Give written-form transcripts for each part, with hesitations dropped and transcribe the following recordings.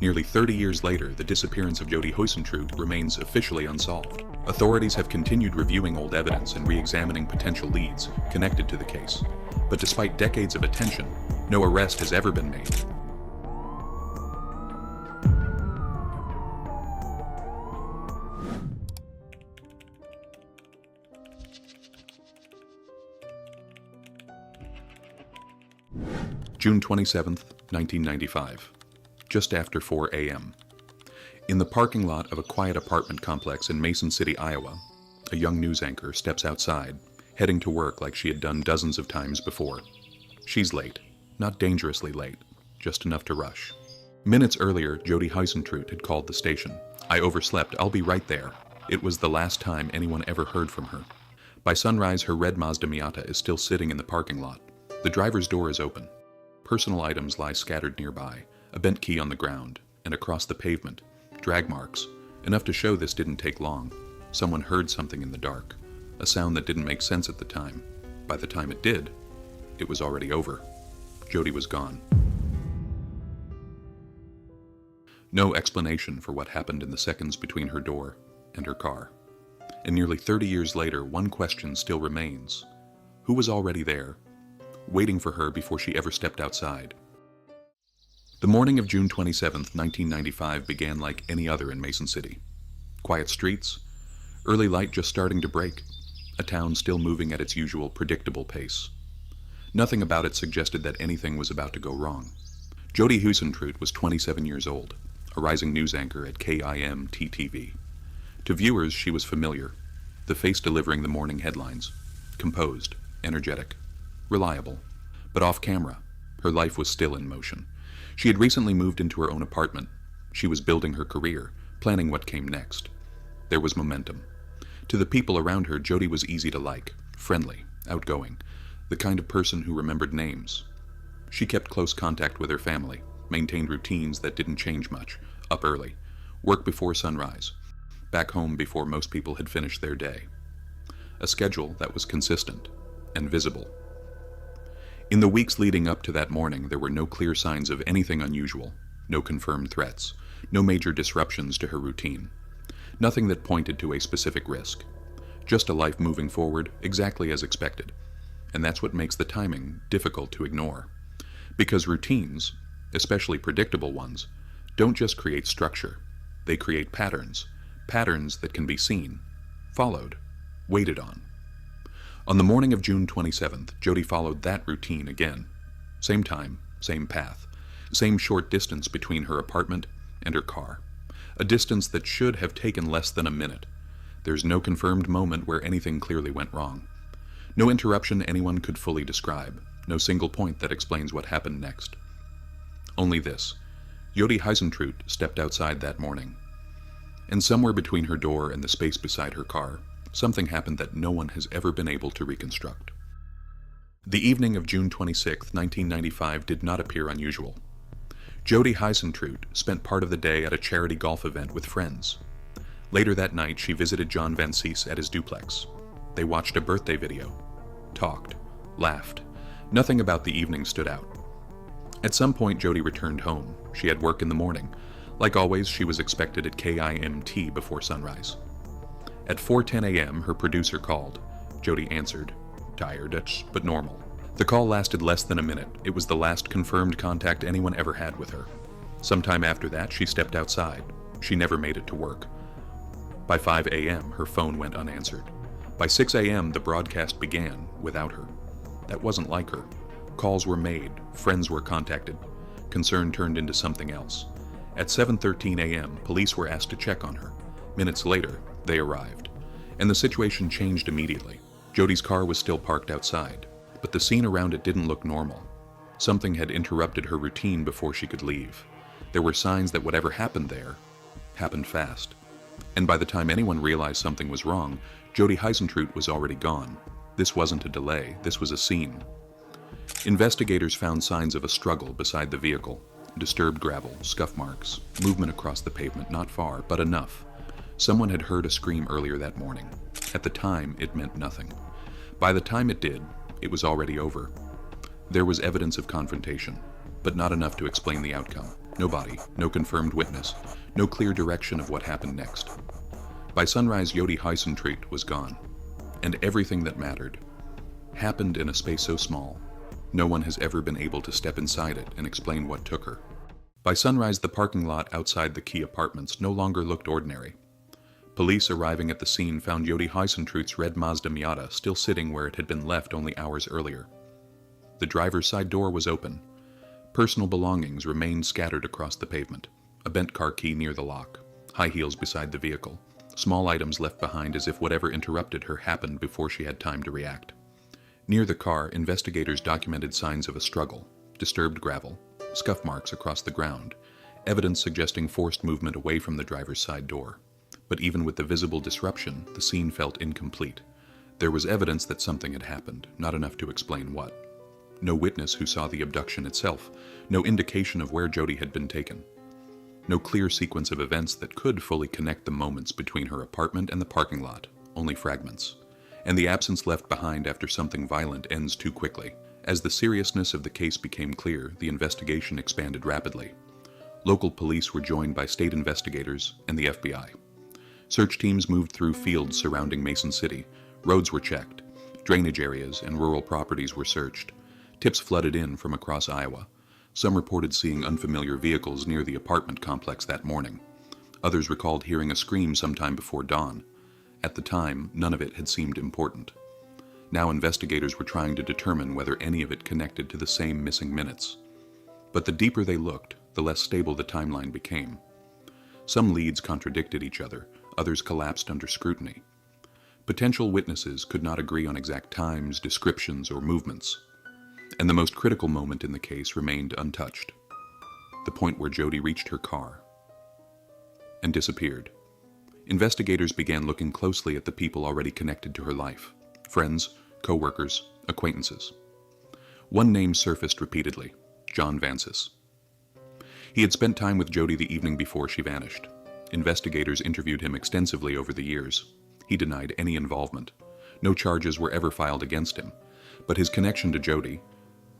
Nearly 30 years later, the disappearance of Jodi Huisentruit remains officially unsolved. Authorities have continued reviewing old evidence and re-examining potential leads connected to the case. But despite decades of attention, no arrest has ever been made. June 27, 1995. Just after 4 a.m. In the parking lot of a quiet apartment complex in Mason City, Iowa, a young news anchor steps outside, heading to work like she had done dozens of times before. She's late, not dangerously late, just enough to rush. Minutes earlier, Jodi Huisentruit had called the station. "I overslept, I'll be right there." It was the last time anyone ever heard from her. By sunrise, her red Mazda Miata is still sitting in the parking lot. The driver's door is open. Personal items lie scattered nearby, a bent key on the ground, and across the pavement, drag marks, enough to show this didn't take long. Someone heard something in the dark, a sound that didn't make sense at the time. By the time it did, it was already over. Jodi was gone. No explanation for what happened in the seconds between her door and her car. And nearly 30 years later, one question still remains. Who was already there, waiting for her before she ever stepped outside? The morning of June 27, 1995 began like any other in Mason City. Quiet streets, early light just starting to break, a town still moving at its usual predictable pace. Nothing about it suggested that anything was about to go wrong. Jodi Huisentruit was 27 years old, a rising news anchor at KIM-TV. To viewers, she was familiar, the face delivering the morning headlines, composed, energetic, reliable. But off camera, her life was still in motion. She had recently moved into her own apartment. She was building her career, planning what came next. There was momentum. To the people around her, Jodi was easy to like, friendly, outgoing, the kind of person who remembered names. She kept close contact with her family, maintained routines that didn't change much, up early, work before sunrise, back home before most people had finished their day. A schedule that was consistent and visible. In the weeks leading up to that morning, there were no clear signs of anything unusual, no confirmed threats, no major disruptions to her routine. Nothing that pointed to a specific risk. Just a life moving forward exactly as expected. And that's what makes the timing difficult to ignore. Because routines, especially predictable ones, don't just create structure. They create patterns. Patterns that can be seen, followed, waited on. On the morning of June 27th, Jodi followed that routine again. Same time, same path, same short distance between her apartment and her car. A distance that should have taken less than a minute. There's no confirmed moment where anything clearly went wrong. No interruption anyone could fully describe. No single point that explains what happened next. Only this. Jodi Huisentruit stepped outside that morning. And somewhere between her door and the space beside her car, something happened that no one has ever been able to reconstruct. The evening of June 26, 1995 did not appear unusual. Jodi Huisentruit spent part of the day at a charity golf event with friends. Later that night, she visited John Vansice at his duplex. They watched a birthday video, talked, laughed. Nothing about the evening stood out. At some point, Jodi returned home. She had work in the morning. Like always, she was expected at KIM-T before sunrise. At 4:10 a.m., her producer called. Jodi answered. Tired, but normal. The call lasted less than a minute. It was the last confirmed contact anyone ever had with her. Sometime after that, she stepped outside. She never made it to work. By 5 a.m., her phone went unanswered. By 6 a.m., the broadcast began without her. That wasn't like her. Calls were made, friends were contacted. Concern turned into something else. At 7:13 a.m., police were asked to check on her. Minutes later, they arrived. And the situation changed immediately. Jodi's car was still parked outside, but the scene around it didn't look normal. Something had interrupted her routine before she could leave. There were signs that whatever happened there happened fast. And by the time anyone realized something was wrong, Jodi Huisentruit was already gone. This wasn't a delay, this was a scene. Investigators found signs of a struggle beside the vehicle. Disturbed gravel, scuff marks, movement across the pavement, not far, but enough. Someone had heard a scream earlier that morning. At the time, it meant nothing. By the time it did, it was already over. There was evidence of confrontation, but not enough to explain the outcome. No body, no confirmed witness, no clear direction of what happened next. By sunrise, Jodi Huisentruit was gone, and everything that mattered happened in a space so small, no one has ever been able to step inside it and explain what took her. By sunrise, the parking lot outside the Key apartments no longer looked ordinary. Police arriving at the scene found Jodi Huisentruit's red Mazda Miata still sitting where it had been left only hours earlier. The driver's side door was open. Personal belongings remained scattered across the pavement. A bent car key near the lock, high heels beside the vehicle, small items left behind as if whatever interrupted her happened before she had time to react. Near the car, investigators documented signs of a struggle, disturbed gravel, scuff marks across the ground, evidence suggesting forced movement away from the driver's side door. But even with the visible disruption, the scene felt incomplete. There was evidence that something had happened, not enough to explain what. No witness who saw the abduction itself, no indication of where Jodi had been taken. No clear sequence of events that could fully connect the moments between her apartment and the parking lot, only fragments. And the absence left behind after something violent ends too quickly. As the seriousness of the case became clear, the investigation expanded rapidly. Local police were joined by state investigators and the FBI. Search teams moved through fields surrounding Mason City. Roads were checked. Drainage areas and rural properties were searched. Tips flooded in from across Iowa. Some reported seeing unfamiliar vehicles near the apartment complex that morning. Others recalled hearing a scream sometime before dawn. At the time, none of it had seemed important. Now investigators were trying to determine whether any of it connected to the same missing minutes. But the deeper they looked, the less stable the timeline became. Some leads contradicted each other, others collapsed under scrutiny. Potential witnesses could not agree on exact times, descriptions, or movements. And the most critical moment in the case remained untouched. The point where Jodi reached her car and disappeared. Investigators began looking closely at the people already connected to her life. Friends, co-workers, acquaintances. One name surfaced repeatedly: John Vansice. He had spent time with Jodi the evening before she vanished. Investigators interviewed him extensively over the years. He denied any involvement. No charges were ever filed against him, but his connection to Jodi,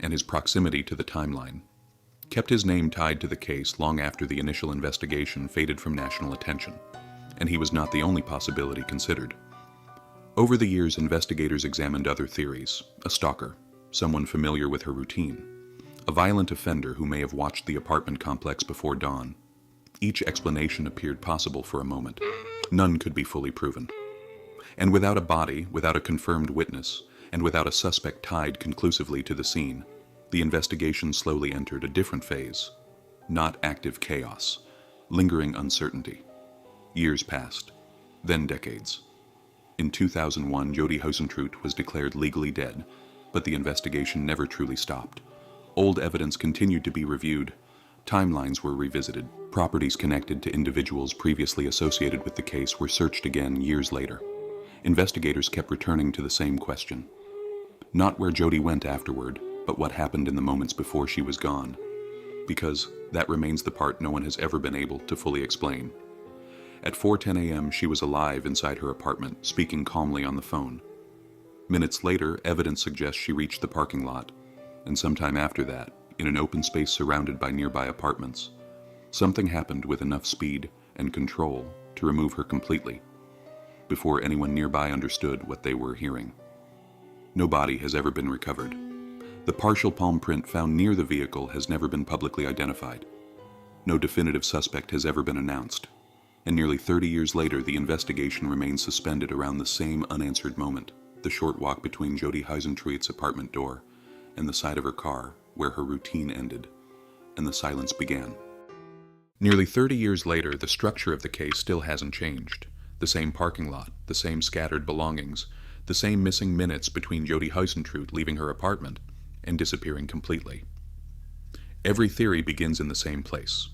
and his proximity to the timeline, kept his name tied to the case long after the initial investigation faded from national attention. And he was not the only possibility considered. Over the years, investigators examined other theories: a stalker, someone familiar with her routine, a violent offender who may have watched the apartment complex before dawn. Each explanation appeared possible for a moment. None could be fully proven. And without a body, without a confirmed witness, and without a suspect tied conclusively to the scene, the investigation slowly entered a different phase. Not active chaos, lingering uncertainty. Years passed, then decades. In 2001, Jodi Huisentruit was declared legally dead, but the investigation never truly stopped. Old evidence continued to be reviewed. Timelines were revisited. Properties connected to individuals previously associated with the case were searched again years later. Investigators kept returning to the same question. Not where Jodi went afterward, but what happened in the moments before she was gone. Because that remains the part no one has ever been able to fully explain. At 4:10 a.m., she was alive inside her apartment, speaking calmly on the phone. Minutes later, evidence suggests she reached the parking lot, and sometime after that, in an open space surrounded by nearby apartments, something happened with enough speed and control to remove her completely, before anyone nearby understood what they were hearing. No body has ever been recovered. The partial palm print found near the vehicle has never been publicly identified. No definitive suspect has ever been announced. And nearly 30 years later, the investigation remains suspended around the same unanswered moment, the short walk between Jodi Huisentruit's apartment door and the side of her car, where her routine ended, and the silence began. Nearly 30 years later, the structure of the case still hasn't changed. The same parking lot, the same scattered belongings, the same missing minutes between Jodi Huisentruit leaving her apartment and disappearing completely. Every theory begins in the same place.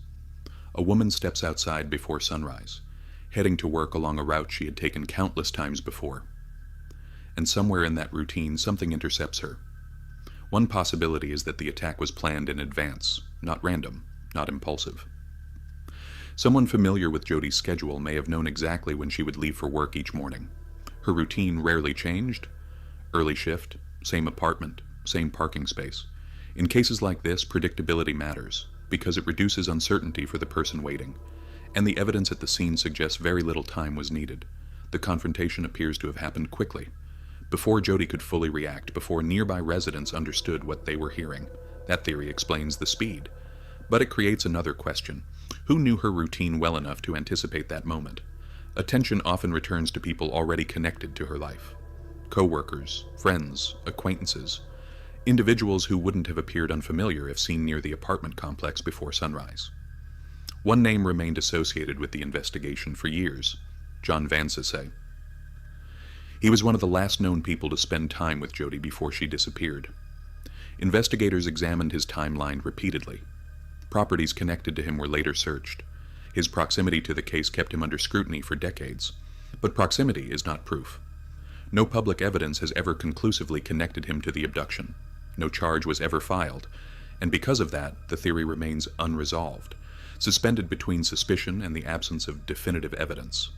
A woman steps outside before sunrise, heading to work along a route she had taken countless times before. And somewhere in that routine, something intercepts her. One possibility is that the attack was planned in advance, not random, not impulsive. Someone familiar with Jodi's schedule may have known exactly when she would leave for work each morning. Her routine rarely changed. Early shift, same apartment, same parking space. In cases like this, predictability matters. because it reduces uncertainty for the person waiting, and the evidence at the scene suggests very little time was needed. The confrontation appears to have happened quickly, before Jodi could fully react, before nearby residents understood what they were hearing. That theory explains the speed. But it creates another question. Who knew her routine well enough to anticipate that moment? Attention often returns to people already connected to her life. Co-workers, friends, acquaintances, individuals who wouldn't have appeared unfamiliar if seen near the apartment complex before sunrise. One name remained associated with the investigation for years: John Vansice. He was one of the last known people to spend time with Jodi before she disappeared. Investigators examined his timeline repeatedly. Properties connected to him were later searched. His proximity to the case kept him under scrutiny for decades. But proximity is not proof. No public evidence has ever conclusively connected him to the abduction. No charge was ever filed, and because of that, the theory remains unresolved, suspended between suspicion and the absence of definitive evidence.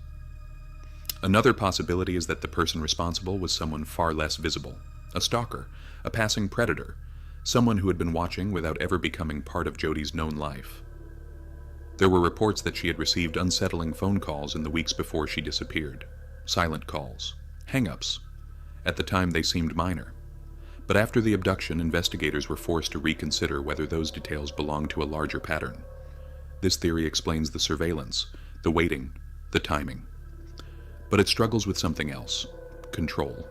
Another possibility is that the person responsible was someone far less visible: a stalker, a passing predator, someone who had been watching without ever becoming part of Jodi's known life. There were reports that she had received unsettling phone calls in the weeks before she disappeared. Silent calls, hang-ups. At the time they seemed minor. But after the abduction, investigators were forced to reconsider whether those details belonged to a larger pattern. This theory explains the surveillance, the waiting, the timing. But it struggles with something else: control.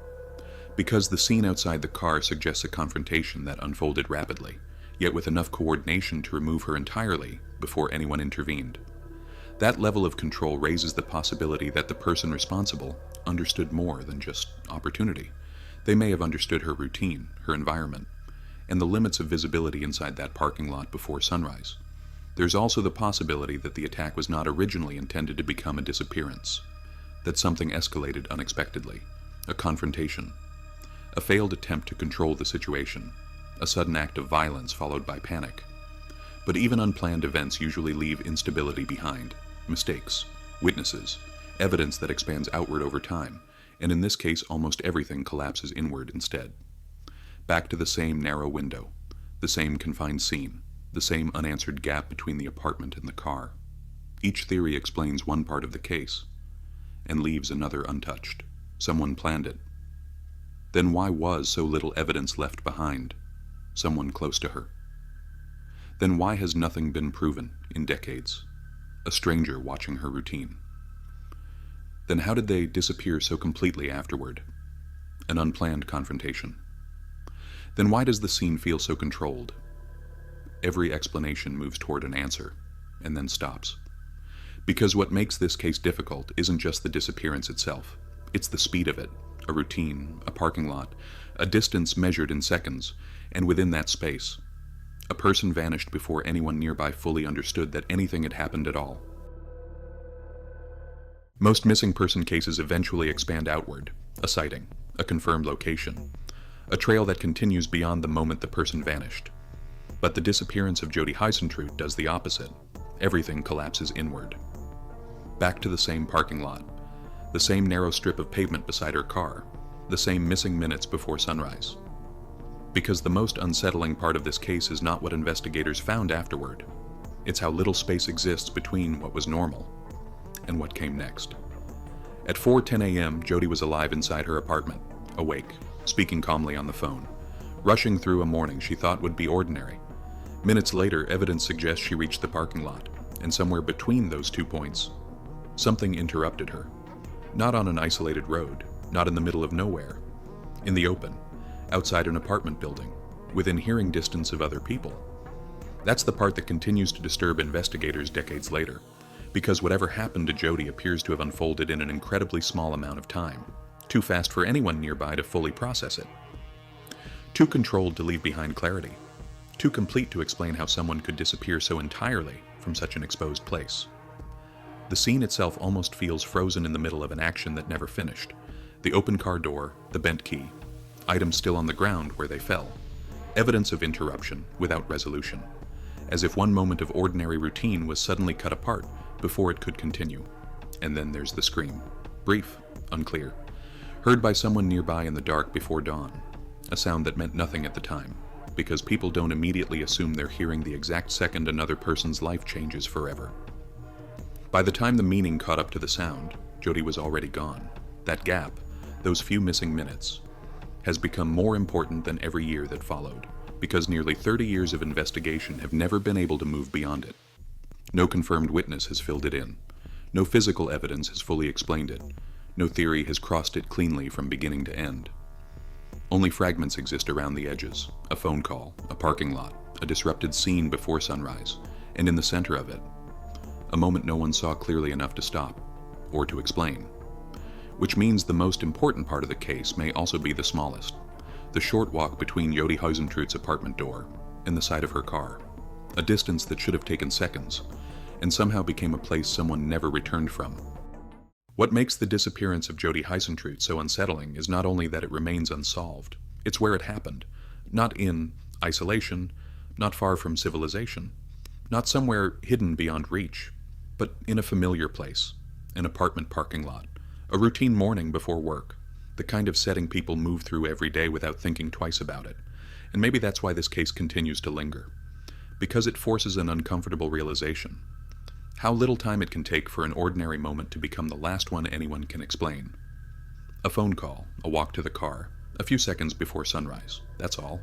Because the scene outside the car suggests a confrontation that unfolded rapidly, yet with enough coordination to remove her entirely before anyone intervened. That level of control raises the possibility that the person responsible understood more than just opportunity. They may have understood her routine, her environment, and the limits of visibility inside that parking lot before sunrise. There's also the possibility that the attack was not originally intended to become a disappearance, that something escalated unexpectedly, a confrontation, a failed attempt to control the situation, a sudden act of violence followed by panic. But even unplanned events usually leave instability behind: mistakes, witnesses, evidence that expands outward over time, and in this case almost everything collapses inward instead. Back to the same narrow window, the same confined scene, the same unanswered gap between the apartment and the car. Each theory explains one part of the case, and leaves another untouched. Someone planned it. Then why was so little evidence left behind? Someone close to her. Then why has nothing been proven in decades? A stranger watching her routine. Then how did they disappear so completely afterward? An unplanned confrontation. Then why does the scene feel so controlled? Every explanation moves toward an answer, and then stops. Because what makes this case difficult isn't just the disappearance itself. It's the speed of it, a routine, a parking lot, a distance measured in seconds, and within that space, a person vanished before anyone nearby fully understood that anything had happened at all. Most missing person cases eventually expand outward: a sighting, a confirmed location, a trail that continues beyond the moment the person vanished. But the disappearance of Jodi Huisentruit does the opposite. Everything collapses inward. Back to the same parking lot, the same narrow strip of pavement beside her car, the same missing minutes before sunrise. Because the most unsettling part of this case is not what investigators found afterward. It's how little space exists between what was normal and what came next. At 4:10 a.m., Jodi was alive inside her apartment, awake, speaking calmly on the phone, rushing through a morning she thought would be ordinary. Minutes later, evidence suggests she reached the parking lot, and somewhere between those 2 points, something interrupted her. Not on an isolated road, not in the middle of nowhere. In the open, outside an apartment building, within hearing distance of other people. That's the part that continues to disturb investigators decades later, because whatever happened to Jodi appears to have unfolded in an incredibly small amount of time, too fast for anyone nearby to fully process it. Too controlled to leave behind clarity, too complete to explain how someone could disappear so entirely from such an exposed place. The scene itself almost feels frozen in the middle of an action that never finished. The open car door, the bent key, items still on the ground where they fell. Evidence of interruption without resolution, as if one moment of ordinary routine was suddenly cut apart before it could continue. And then there's the scream. Brief, unclear, heard by someone nearby in the dark before dawn, a sound that meant nothing at the time, because people don't immediately assume they're hearing the exact second another person's life changes forever. By the time the meaning caught up to the sound, Jodi was already gone. That gap, those few missing minutes, has become more important than every year that followed, because nearly 30 years of investigation have never been able to move beyond it. No confirmed witness has filled it in. No physical evidence has fully explained it. No theory has crossed it cleanly from beginning to end. Only fragments exist around the edges: a phone call, a parking lot, a disrupted scene before sunrise, and in the center of it, a moment no one saw clearly enough to stop, or to explain. Which means the most important part of the case may also be the smallest: the short walk between Jodi Huisentrut's apartment door and the side of her car, a distance that should have taken seconds, and somehow became a place someone never returned from. What makes the disappearance of Jodi Huisentruit so unsettling is not only that it remains unsolved, it's where it happened, not in isolation, not far from civilization, not somewhere hidden beyond reach, but in a familiar place, an apartment parking lot, a routine morning before work, the kind of setting people move through every day without thinking twice about it. And maybe that's why this case continues to linger, because it forces an uncomfortable realization: how little time it can take for an ordinary moment to become the last one anyone can explain. A phone call, a walk to the car, a few seconds before sunrise, that's all.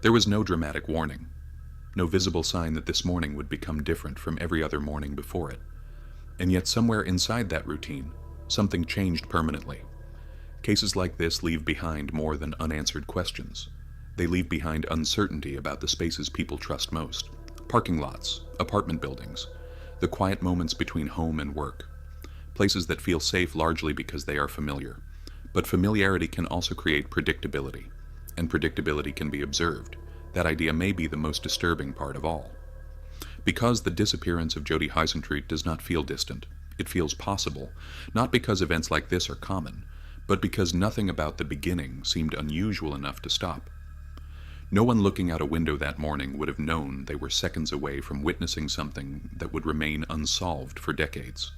There was no dramatic warning, no visible sign that this morning would become different from every other morning before it. And yet somewhere inside that routine, something changed permanently. Cases like this leave behind more than unanswered questions. They leave behind uncertainty about the spaces people trust most: parking lots, apartment buildings, the quiet moments between home and work, places that feel safe largely because they are familiar. But familiarity can also create predictability, and predictability can be observed. That idea may be the most disturbing part of all. Because the disappearance of Jodi Huisentruit does not feel distant, it feels possible, not because events like this are common, but because nothing about the beginning seemed unusual enough to stop. No one looking out a window that morning would have known they were seconds away from witnessing something that would remain unsolved for decades.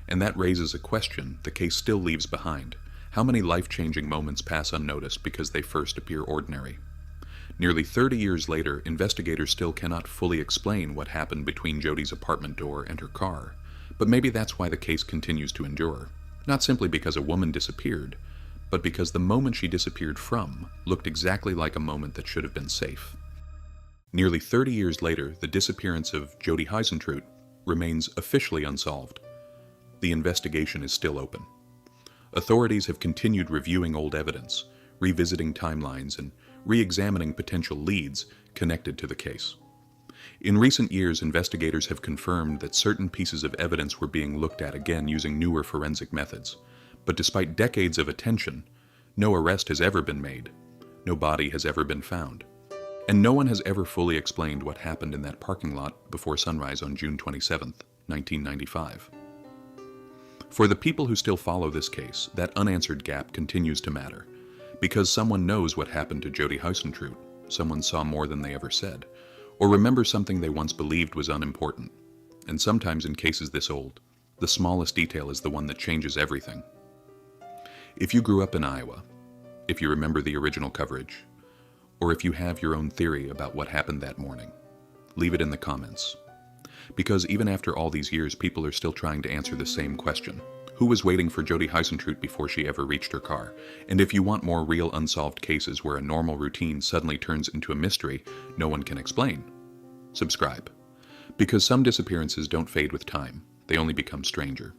And that raises a question the case still leaves behind: how many life-changing moments pass unnoticed because they first appear ordinary? Nearly 30 years later, investigators still cannot fully explain what happened between Jodi's apartment door and her car, but maybe that's why the case continues to endure. Not simply because a woman disappeared, but because the moment she disappeared from looked exactly like a moment that should have been safe. Nearly 30 years later, the disappearance of Jodi Huisentruit remains officially unsolved. The investigation is still open. Authorities have continued reviewing old evidence, revisiting timelines, and re-examining potential leads connected to the case. In recent years, investigators have confirmed that certain pieces of evidence were being looked at again using newer forensic methods. But despite decades of attention, no arrest has ever been made, no body has ever been found, and no one has ever fully explained what happened in that parking lot before sunrise on June 27, 1995. For the people who still follow this case, that unanswered gap continues to matter, because someone knows what happened to Jodi Huisentruit, someone saw more than they ever said, or remembers something they once believed was unimportant. And sometimes in cases this old, the smallest detail is the one that changes everything. If you grew up in Iowa, if you remember the original coverage, or if you have your own theory about what happened that morning, leave it in the comments. Because even after all these years, people are still trying to answer the same question: who was waiting for Jodi Huisentruit before she ever reached her car? And if you want more real unsolved cases where a normal routine suddenly turns into a mystery no one can explain, subscribe. Because some disappearances don't fade with time, they only become stranger.